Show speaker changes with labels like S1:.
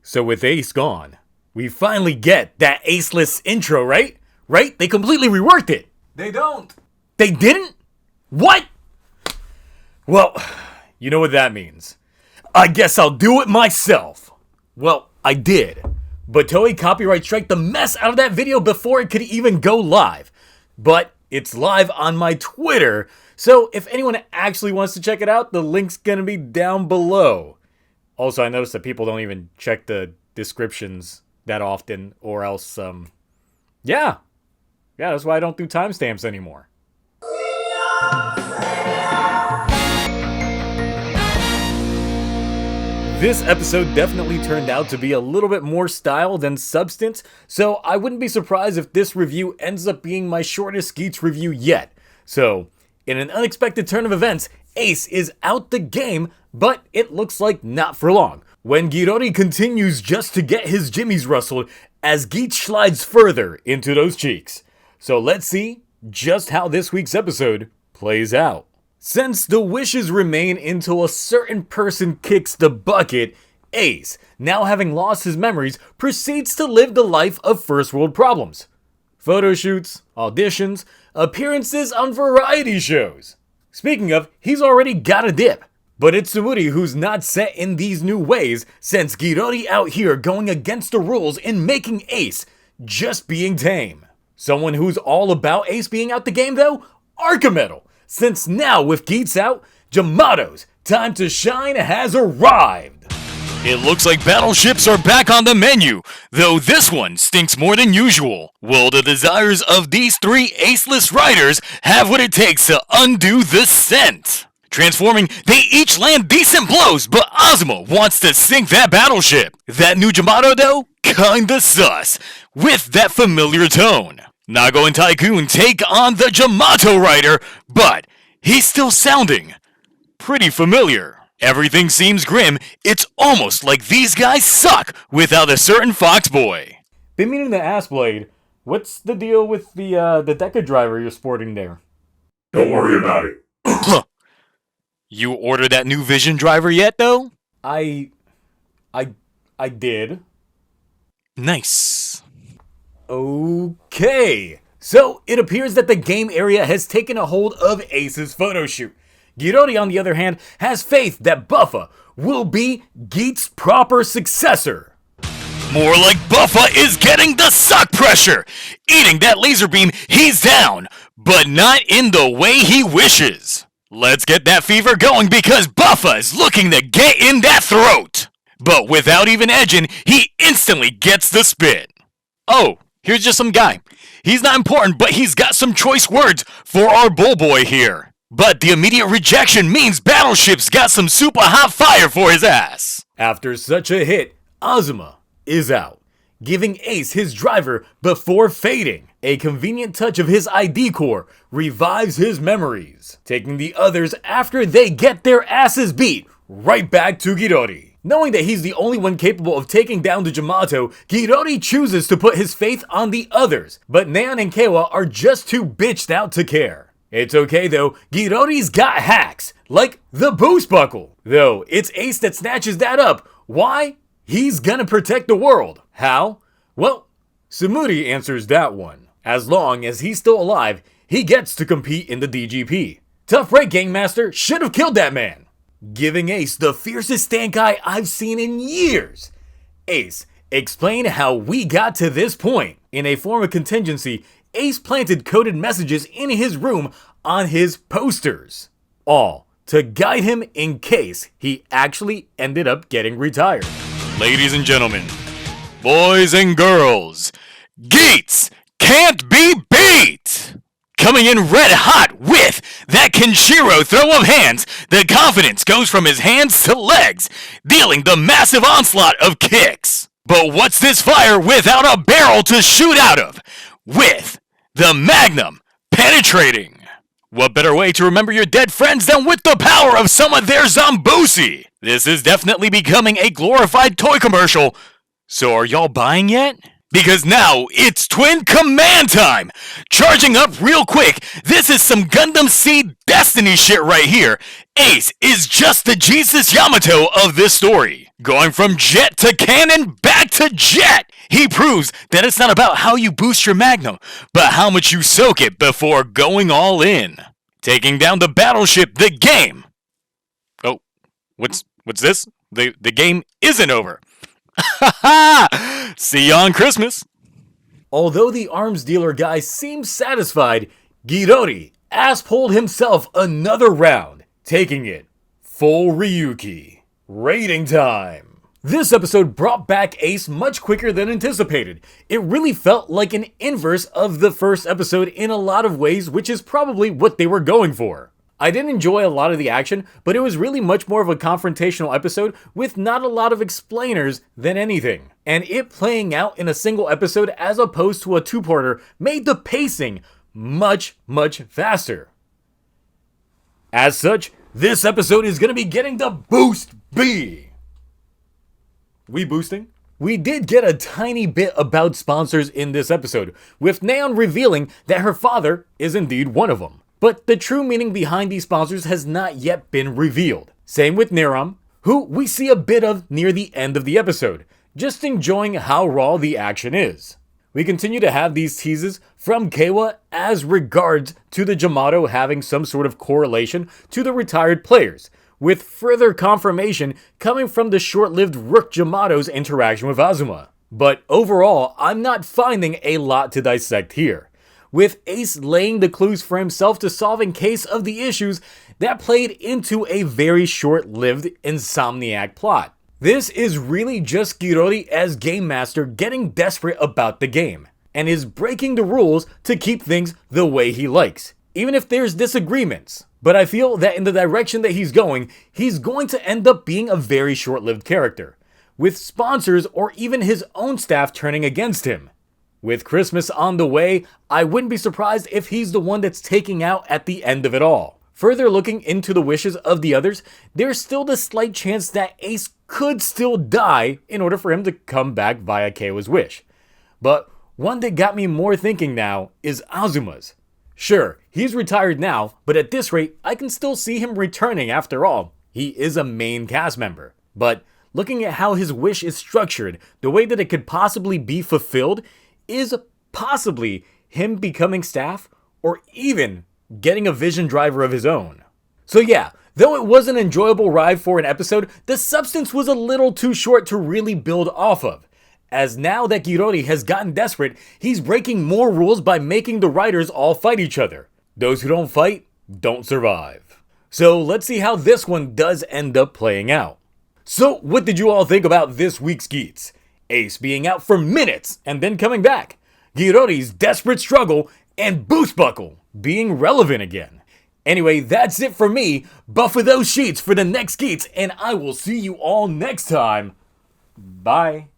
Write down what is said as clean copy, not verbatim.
S1: So with Ace gone, we finally get that aceless intro, right? Right? They completely reworked it.
S2: They don't.
S1: They didn't? What? Well, you know what that means. I guess I'll do it myself. Well, I did. But Toei copyright strike the mess out of that video before it could even go live. But it's live on my Twitter, so if anyone actually wants to check it out, the link's gonna be down below. Also, I noticed that people don't even check the descriptions that often, or else, yeah, that's why I don't do timestamps anymore. This episode definitely turned out to be a little bit more style than substance, so I wouldn't be surprised if this review ends up being my shortest Geats review yet. So, in an unexpected turn of events, Ace is out the game, but it looks like not for long, when Ghirori continues just to get his jimmies rustled as Geats slides further into those cheeks. So let's see just how this week's episode plays out. Since the wishes remain until a certain person kicks the bucket, Ace, now having lost his memories, proceeds to live the life of first world problems. Photo shoots, auditions, appearances on variety shows. Speaking of, he's already got a dip. But it's Sumuri who's not set in these new ways, since Ghirori out here going against the rules and making Ace just being tame. Someone who's all about Ace being out the game though? Archimetal. Since now, with Geats out, Yamato's time to shine has arrived.
S3: It looks like battleships are back on the menu, though this one stinks more than usual. Will the desires of these three aceless riders have what it takes to undo the scent? Transforming, they each land decent blows, but Azuma wants to sink that battleship. That new Yamato though, kinda sus, with that familiar tone. Nago and Tycoon take on the Yamato rider, but he's still sounding pretty familiar. Everything seems grim. It's almost like these guys suck without a certain fox boy.
S1: Been meaning to ask, Blade, what's the deal with the Deca driver you're sporting there?
S4: Don't worry about it.
S3: You ordered that new Vision driver yet, though?
S1: I did.
S3: Nice.
S1: Okay, so it appears that the game area has taken a hold of Ace's photo shoot. Ghirori, on the other hand, has faith that Buffa will be Geats' proper successor.
S3: More like Buffa is getting the suck pressure. Eating that laser beam, he's down, but not in the way he wishes. Let's get that fever going because Buffa is looking to get in that throat. But without even edging, he instantly gets the spit. Oh, here's just some guy. He's not important, but he's got some choice words for our bull boy here. But the immediate rejection means Battleship's got some super hot fire for his ass.
S1: After such a hit, Azuma is out, giving Ace his driver before fading. A convenient touch of his ID core revives his memories, taking the others after they get their asses beat right back to Ghirori. Knowing that he's the only one capable of taking down the Yamato, Ghirori chooses to put his faith on the others, but Neon and Keiwa are just too bitched out to care. It's okay though, Ghirori's got hacks, like the boost buckle. Though, it's Ace that snatches that up. Why? He's gonna protect the world. How? Well, Sumuri answers that one. As long as he's still alive, he gets to compete in the DGP. Tough break, Gangmaster should have killed that man. Giving Ace the fiercest stank eye I've seen in years. Ace, explain how we got to this point. In a form of contingency, Ace planted coded messages in his room on his posters. All to guide him in case he actually ended up getting retired.
S3: Ladies and gentlemen, boys and girls, Geats can't be beat! Coming in red hot with that Kenshiro throw of hands, the confidence goes from his hands to legs, dealing the massive onslaught of kicks. But what's this fire without a barrel to shoot out of? With the Magnum penetrating. What better way to remember your dead friends than with the power of some of their Zambusi? This is definitely becoming a glorified toy commercial. So are y'all buying yet? Because now it's Twin Command time! Charging up real quick, this is some Gundam Seed Destiny shit right here. Ace is just the Jesus Yamato of this story. Going from jet to cannon back to jet! He proves that it's not about how you boost your magnum, but how much you soak it before going all in. Taking down the battleship, the game. Oh, what's this? The game isn't over. Ha ha! See you on Christmas.
S1: Although the arms dealer guy seems satisfied, Girori ass-pulled himself another round, taking it full Ryuki. Rating time. This episode brought back Ace much quicker than anticipated. It really felt like an inverse of the first episode in a lot of ways, which is probably what they were going for. I did enjoy a lot of the action, but it was really much more of a confrontational episode with not a lot of explainers than anything. And it playing out in a single episode as opposed to a two-parter made the pacing much faster. As such, this episode is going to be getting the Boost B. We boosting? We did get a tiny bit about sponsors in this episode, with Neon revealing that her father is indeed one of them. But the true meaning behind these sponsors has not yet been revealed. Same with Niram, who we see a bit of near the end of the episode, just enjoying how raw the action is. We continue to have these teases from Keiwa as regards to the Jamato having some sort of correlation to the retired players, with further confirmation coming from the short-lived Rook Jamato's interaction with Azuma. But overall, I'm not finding a lot to dissect here, with Ace laying the clues for himself to solve in case of the issues that played into a very short-lived Insomniac plot. This is really just Girori as Game Master getting desperate about the game, and is breaking the rules to keep things the way he likes, even if there's disagreements. But I feel that in the direction that he's going to end up being a very short-lived character, with sponsors or even his own staff turning against him. With Christmas on the way, I wouldn't be surprised if he's the one that's taking out at the end of it all. Further looking into the wishes of the others, there's still the slight chance that Ace could still die in order for him to come back via Keiwa's wish. But one that got me more thinking now is Azuma's. Sure, he's retired now, but at this rate, I can still see him returning after all. He is a main cast member. But looking at how his wish is structured, the way that it could possibly be fulfilled is possibly him becoming staff or even getting a vision driver of his own. So yeah, though it was an enjoyable ride for an episode, the substance was a little too short to really build off of. As now that Girori has gotten desperate, he's breaking more rules by making the writers all fight each other. Those who don't fight, don't survive. So let's see how this one does end up playing out. So what did you all think about this week's Geats? Ace being out for minutes and then coming back, Girori's desperate struggle, and Boost Buckle being relevant again. Anyway, that's it for me. Buff with those sheets for the next Geats, and I will see you all next time. Bye.